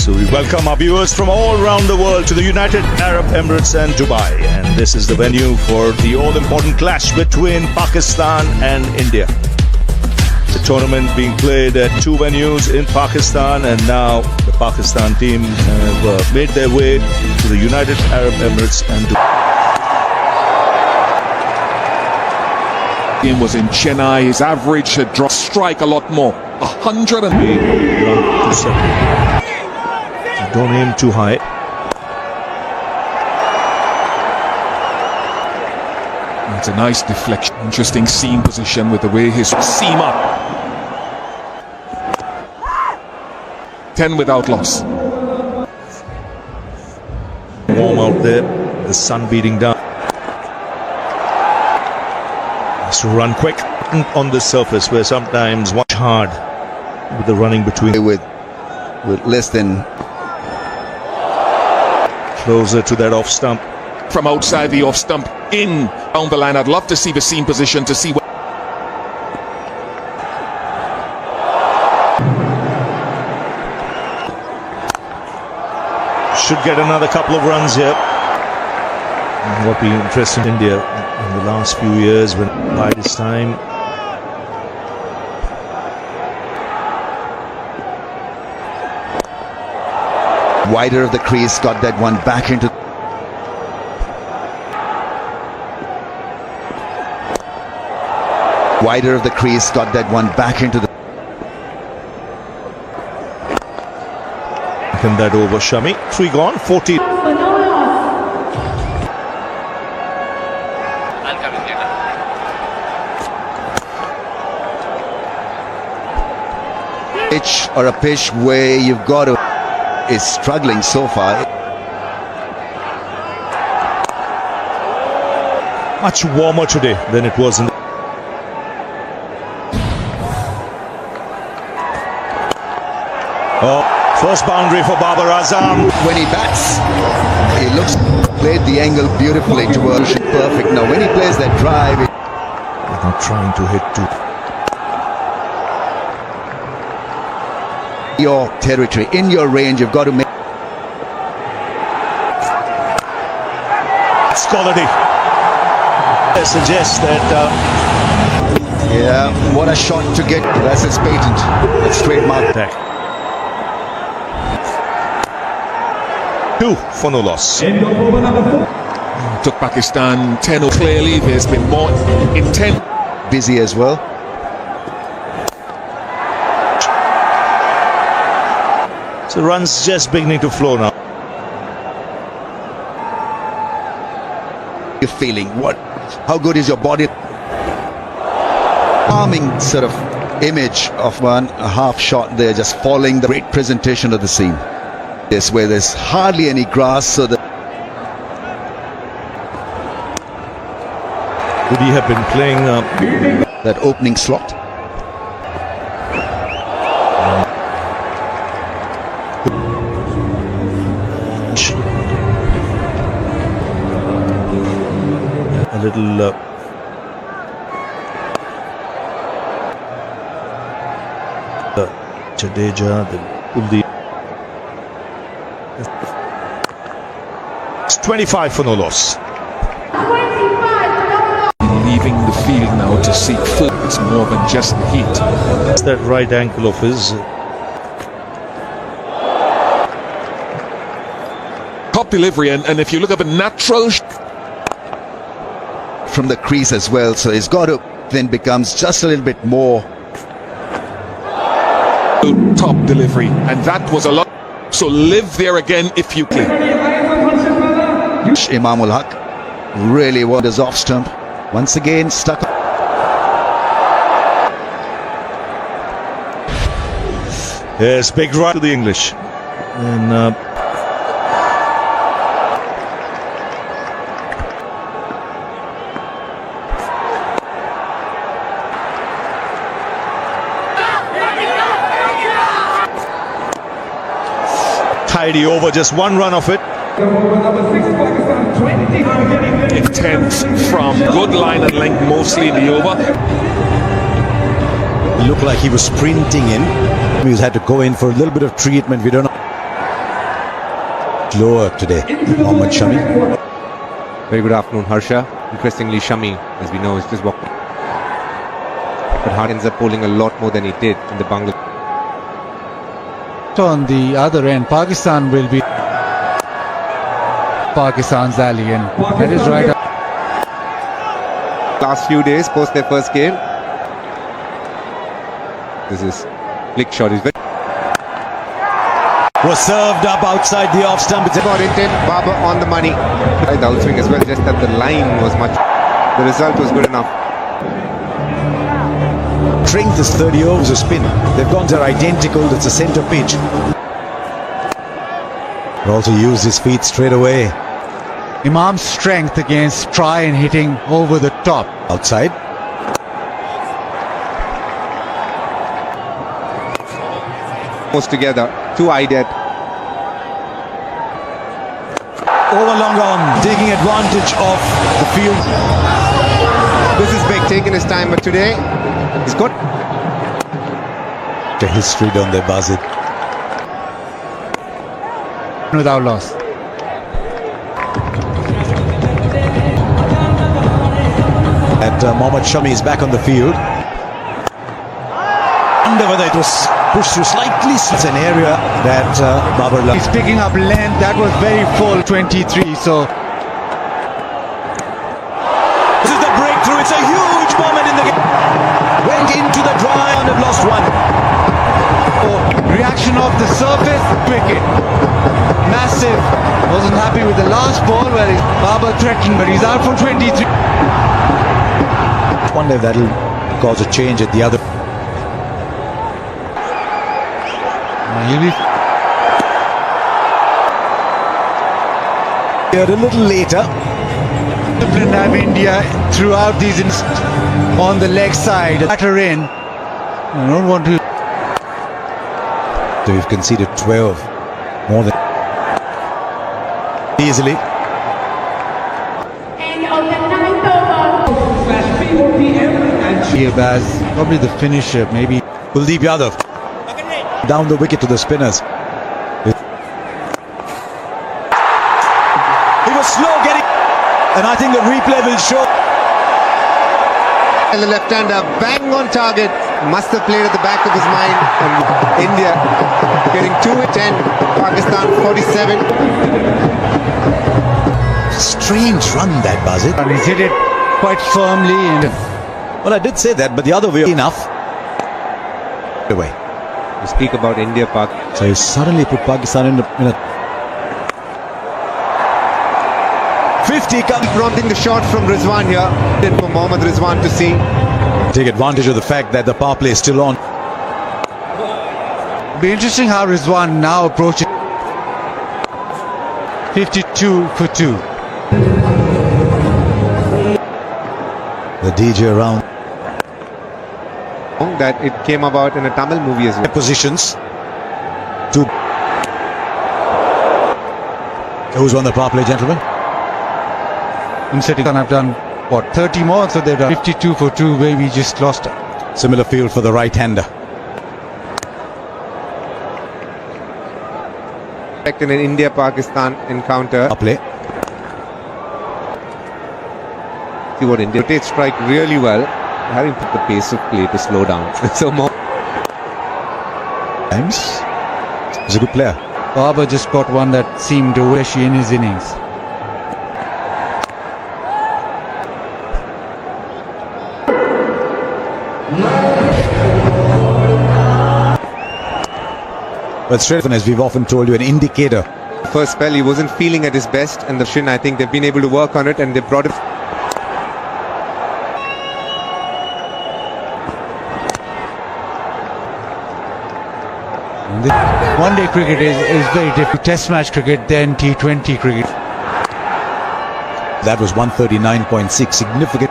So we welcome our viewers from all around the world to the United Arab Emirates and Dubai. And this is the venue for the all-important clash between Pakistan and India. The tournament being played at two venues in Pakistan, and now the Pakistan team have made their way to the United Arab Emirates and Dubai. Game was in Chennai. His average had dropped strike a lot more. 100 and don't aim too high. It's a nice deflection. Interesting seam position with the way his seam up. 10 without loss. Warm out there, the sun beating down. Has to run quick on the surface where sometimes watch hard with the running between. With less than closer to that off stump. From outside the off stump in down the line. I'd love to see the seam position to see what. Should get another couple of runs here. And what be interesting in India in the last few years, when by this time wider of the crease, got that one back into. Wider of the crease, got that one back into the. And that over Shami. 3 gone, 40. Pitch or a pitch where you've got to is struggling so far. Much warmer today than it was in the first boundary for Babar Azam. When he bats, he looks played the angle beautifully towards perfect. Now when he plays that drive, He's not trying to hit too. Your territory, in your range, you've got to make. It's quality. It suggests that. Yeah, what a shot to get. That's his patent. That's trademark. Attack. 2 for no loss. Took Pakistan 10 clearly. There's been more intent. Busy as well. So runs just beginning to flow now. You're feeling what? How good is your body? Calming sort of image of a half shot there, just following the great presentation of the seam. This where there's hardly any grass, so that Would he have been playing that opening slot. a little Jadeja, the Kuldeep. It's 25 for no loss. Leaving the field now to seek food. It's more than just heat. That's that right ankle of his. Top delivery, and if you look at the natural From the crease as well, so he's got to then becomes just a little bit more. top delivery, and that was a lot. So live there again if you can. Imamul Haq really wanders off stump. Once again stuck. Yes, big run to the English. And tidy over, just one run of it. Intense from good line and length, mostly in the over. It looked like he was sprinting in. He had to go in for a little bit of treatment. We don't know. Lower today, Mohammad Shami. Very good afternoon, Harsha. Interestingly, Shami, as we know, is just walking. But Hart ends up bowling a lot more than he did in the Bangladesh. On the other end, Pakistan will be Pakistan's ally, and that is right. Last few days post their first game. This is flick shot. Is very Was served up outside the off stump. It's about intent. Babar on the money. Right, the outswing as well. Just that the line was much. The result was good enough. strength is 30 overs of spin. They've gone to identical. It's a centre pitch. Also used his feet straight away. Imam's strength against try and hitting over the top. Outside. Most together. Two eyed. Over long on, taking advantage of the field. This is big, taking his time, but today he's got The history done there, Bazid. Without loss. And Mohammad Shami is back on the field. Wonder whether it was pushed through slightly. It's an area that Babar loves. He's picking up length. That was very full. 23. So This is the breakthrough. It's a huge moment in the game. Went into the dry and have lost one. reaction off the surface, wicket. Massive. Wasn't happy with the last ball where Babar threatened, but he's out for 23. Wonder if that'll cause a change at the other. He'll be Here a little later. disciplined have India throughout these on the leg side. Batter in. I don't want to. So we've conceded 12. More than easily. End of the ninth over. Baz, probably the finisher, maybe. Kuldeep Yadav. Down the wicket to the spinners. He was slow getting. And I think the replay will show. and the left-hander bang on target. Must have played at the back of his mind. And India getting 2-10. Pakistan 47. Strange run that, Bazid. And he's hit it quite firmly. And Well, I did say that, but the other way enough. Away. We speak about India, Pak. So he suddenly put Pakistan in a 50 come. Prompting the shot from Rizwan here. Then for Mohammad Rizwan to see. Take advantage of the fact that the power play is still on. be interesting how Rizwan now approaches 52 for 2. The DJ around That it came about in a Tamil movie as well. positions. Two. Who's won the power play, gentlemen? Instead, have done what 30 more, so they've done 52 for 2, where we just lost it. Similar field for the right-hander. In an India-Pakistan encounter. Power play. See what India rotate strike really well. Having put the pace of play to slow down. So more. Times. He's a good player. Babar just got one that seemed to wish in his innings. But straight as we've often told you, an indicator. First spell he wasn't feeling at his best, and the shin, I think they've been able to work on it, and they brought it. One-day cricket is very different. Test match cricket, then T20 cricket. That was 139.6. Significant.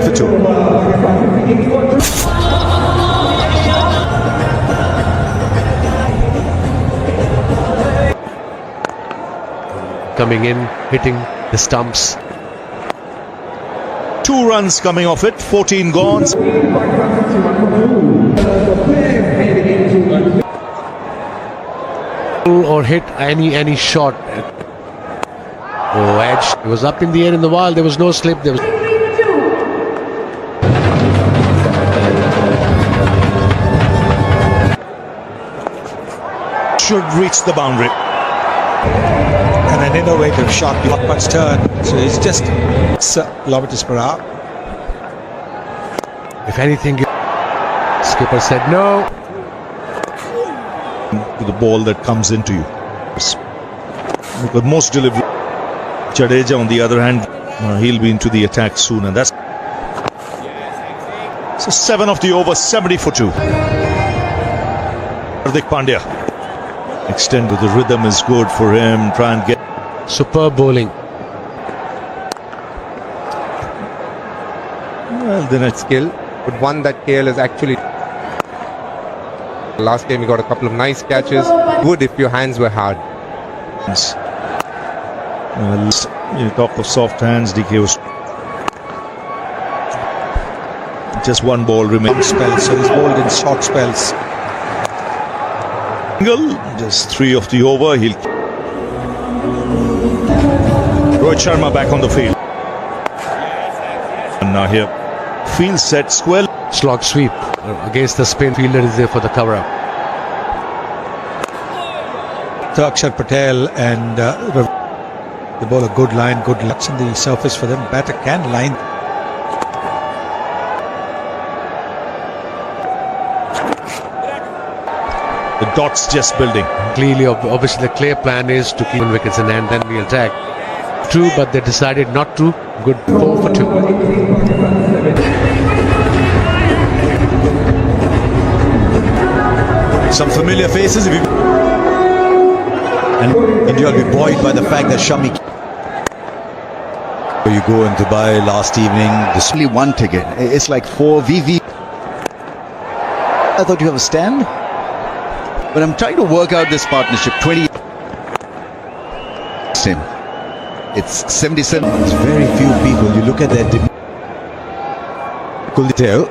For two. Coming in, hitting the stumps. 2 runs coming off it, 14 gone. Or hit any shot. Oh, edge. It was up in the air in the wall. There was no slip. There was. Should reach the boundary. And an innovative shot, not much turn, so it's just kilometers per hour. If anything, skipper said no. To the ball that comes into you. Because most delivery. Jadeja, on the other hand, he'll be into the attack soon, and that's. So 7 of the over, 70 for 2. Hardik Pandya. Extend to the rhythm is good for him. Try and get. Superb bowling. Well, then it's Skill, but one that KL is actually. Last game he got a couple of nice catches. Good if your hands were hard. You talk of soft hands, DK was. Just one ball remains. Spells, so he's bowled in short spells. Just 3 of the over. He'll. Rohit Sharma back on the field. And now here. Field set square. Slog sweep against the spin. Fielder is there for the cover up. Akshar Patel and they bowl a good line, good looks in the surface for them. Batter can line. The dots just building. Clearly, obviously, the clear plan is to keep wickets in hand, then we attack. True, but they decided not to. Good 4 for 2. Some familiar faces, and India will be buoyed by the fact that Shami. You go in Dubai last evening. There's only one ticket. It's like 4 VV. I thought you have a stand, but I'm trying to work out this partnership. 20. Same. It's 77. There's very few people. You look at that detail.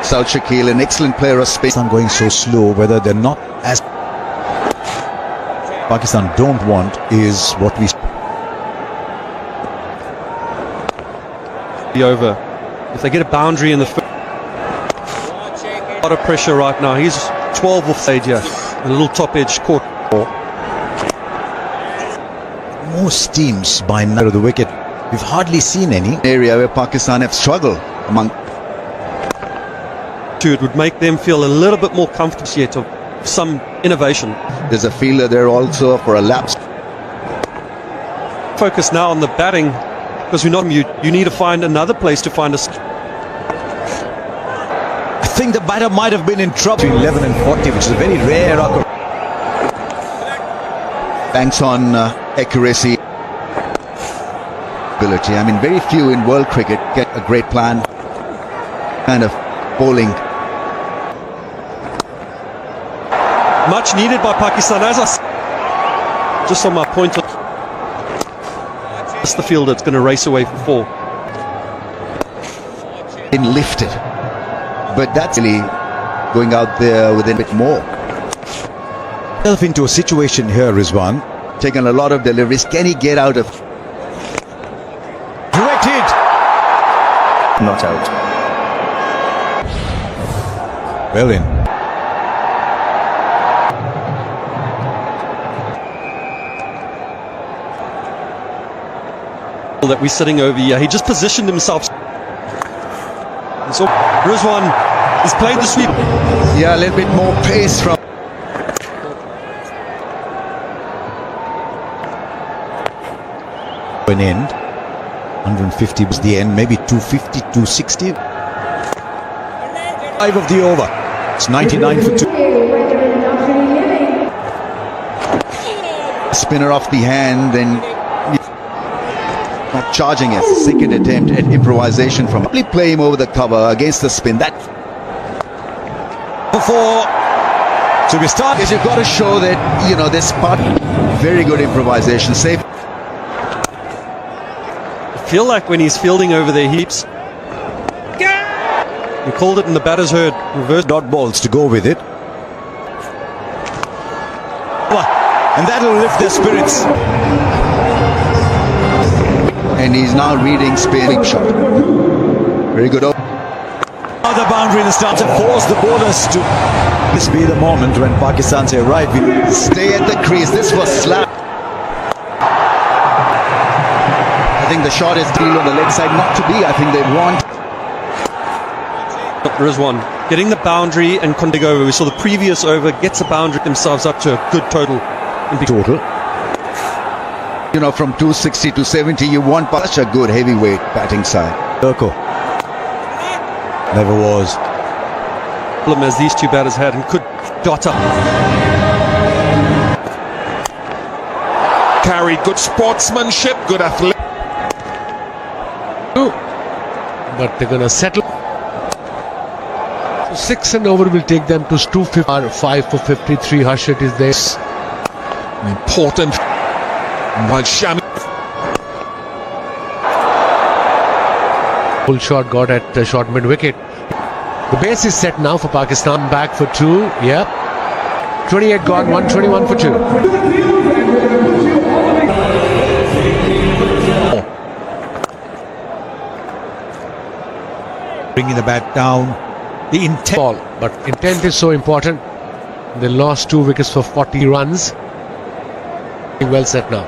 South Shakil, an excellent player of space. Pakistan going so slow, whether they're not as Pakistan don't want is what we. The over. If they get a boundary in the first, a lot of pressure right now. He's 12 off stage here. A little top edge caught. Most teams by now of the wicket, we've hardly seen any. Area where Pakistan have struggled among. It would make them feel a little bit more comfortable yet of some innovation. There's a fielder there also for a lapse. Focus now on the batting because we know you need to find another place to find us. I think the batter might have been in trouble. Between 11 and 40, which is a very rare occurrence. Banks on accuracy. Ability. I mean, very few in world cricket get a great plan. Kind of bowling. Much needed by Pakistan. As I just on my point, it's the fielder that's going to race away for 4. Been lifted, but that's really going out there with a bit more. Self into a situation here, Rizwan. Taken a lot of deliveries. Can he get out of? Direct hit. Not out. Well in. That we're sitting over here. He just positioned himself. So Rizwan, he's played the sweep. Yeah, a little bit more pace from. An end. 150 was the end. Maybe 250, 260. 5 of the over. It's 99 for 2. Spinner off the hand, then not charging a second attempt at improvisation from. Probably play him over the cover against the spin. That Before. So we start. is you've got to show that this part. Very good improvisation. Safe. feel like when he's fielding over there, heaps. We called it in the batter's herd. Reverse Dot balls to go with it. And that'll lift their spirits. And he's now reading spin. Sweep shot. Very good. The boundary and start to force the bowlers to. This be the moment when Pakistan say, right, we Stay at the crease. This was slap. I think the shot is deal on the leg side. Not to be. I think they want. Rizwan getting the boundary and Kondig over. We saw the previous over gets the boundary themselves up to a good total. total. You know, from 260 to 70, you want such a good heavyweight batting side. Turco. Never was. Problem as these two batters had and could dot up. Carried good sportsmanship, good athletic. But they're going to settle. So 6 and over will take them to 250. 5 for 53. Harshit is there. Important. While Shami. Full shot got at the short mid wicket. The base is set now for Pakistan. Back for 2. Yep. 28 gone. 121 for 2. Bringing the bat down. The intent. Ball, but intent is so important. They lost 2 wickets for 40 runs. Well set now.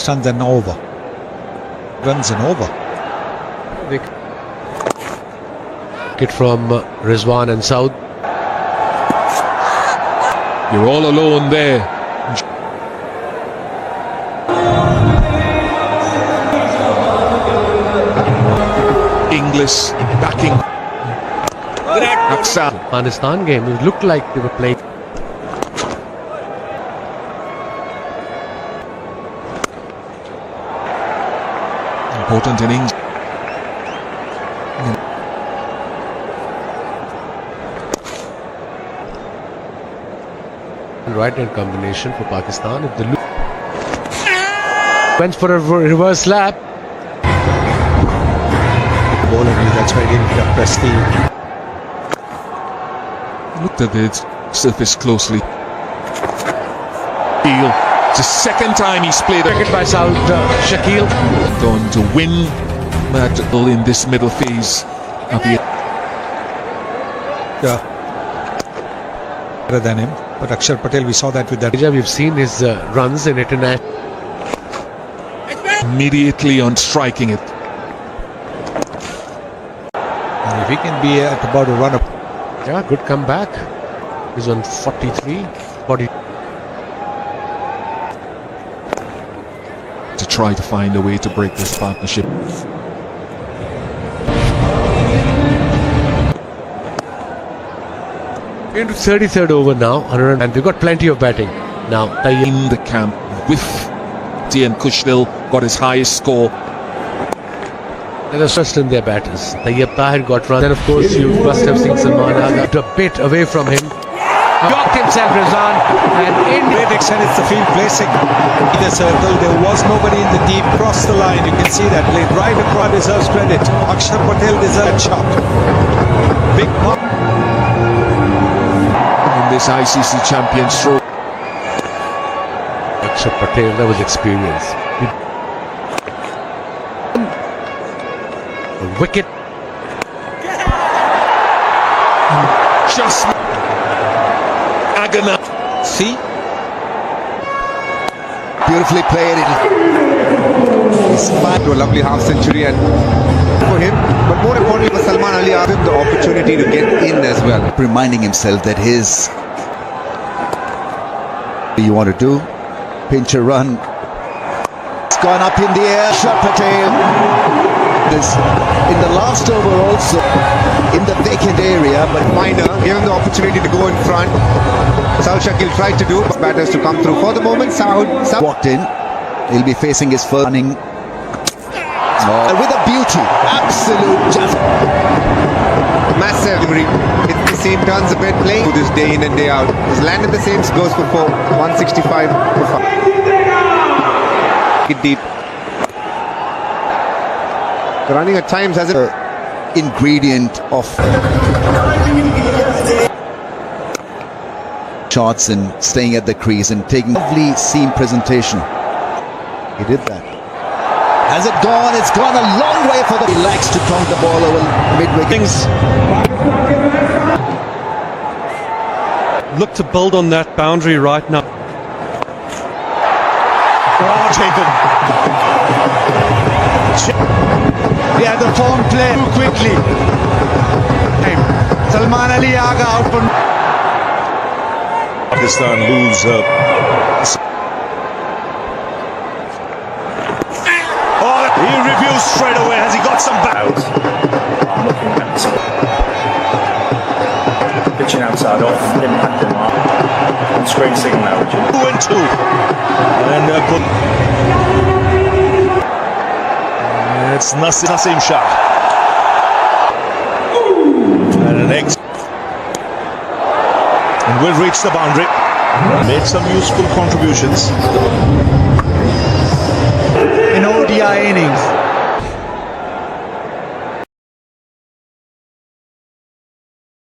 Runs and over. Runs and over. Wicket from Rizwan and Saud. You're all alone there. English backing. Aksa. Afghanistan game, it looked like they were playing. Important innings. Right hand combination for Pakistan. If they went for a reverse slap. Bowler, that's why he didn't press the. Looked at the surface closely. Feel. It's the second time he's played a Wicket by Saud Shakil. going to win battle in this middle phase of the Better than him. But Akshar Patel, we saw that with that. We've seen his runs in international. immediately on striking it. And if he can be at about a run up. Yeah, good comeback. He's on 43. 40. To try to find a way to break this partnership. Into 33rd over now, and they've got plenty of batting now. In the camp with T.N. Kushnil got his highest score. They're trust in their batters. Tayyab Tahir got run. Then of course you must have seen Salman Agha a bit away from him. Knocked himself Rizwan and in. Great extent, it's the field placing. In the circle, there was nobody in the deep. Cross the line, you can see that played right across. Deserves credit. Akshar Patel deserves a shot. Big mark. This ICC Champions Trophy. Akshar Patel, that was experience. A wicket. Just Agana. See? Beautifully played. He's fired to a lovely half century and for him, but more importantly for Salman Ali, gave him the opportunity to get in as well. Reminding himself that his you want to do pinch a run. It's gone up in the air. Akshar Patel. This in the last over also in the vacant area, but Minor gave him the opportunity to go in front. Saud Shakil tried to do batters to come through. For the moment, Saud walked in. He'll be facing his first running. With a beauty, absolute just massive. It's seen turns a bit playing to this day in and day out. He's landed the same scores before, 165 for 5. Get deep. The running at times has a ingredient of shots and staying at the crease and taking lovely seam presentation. He did that. Has it gone? It's gone a long way for the... He likes to pound the ball over mid-wicket. Look to build on that boundary right now. Oh, taken. Yeah, the form play too quickly. Salman Ali Aga out for... Pakistan lose. Oh, he reviews straight away. Has he got some back? I'm looking at this. Pitching outside off, impact the mark. On screen signal now, Richard. 2 and 2. And it's Naseem Shah. And an X. And will reach the boundary. Made some useful contributions. in ODI innings.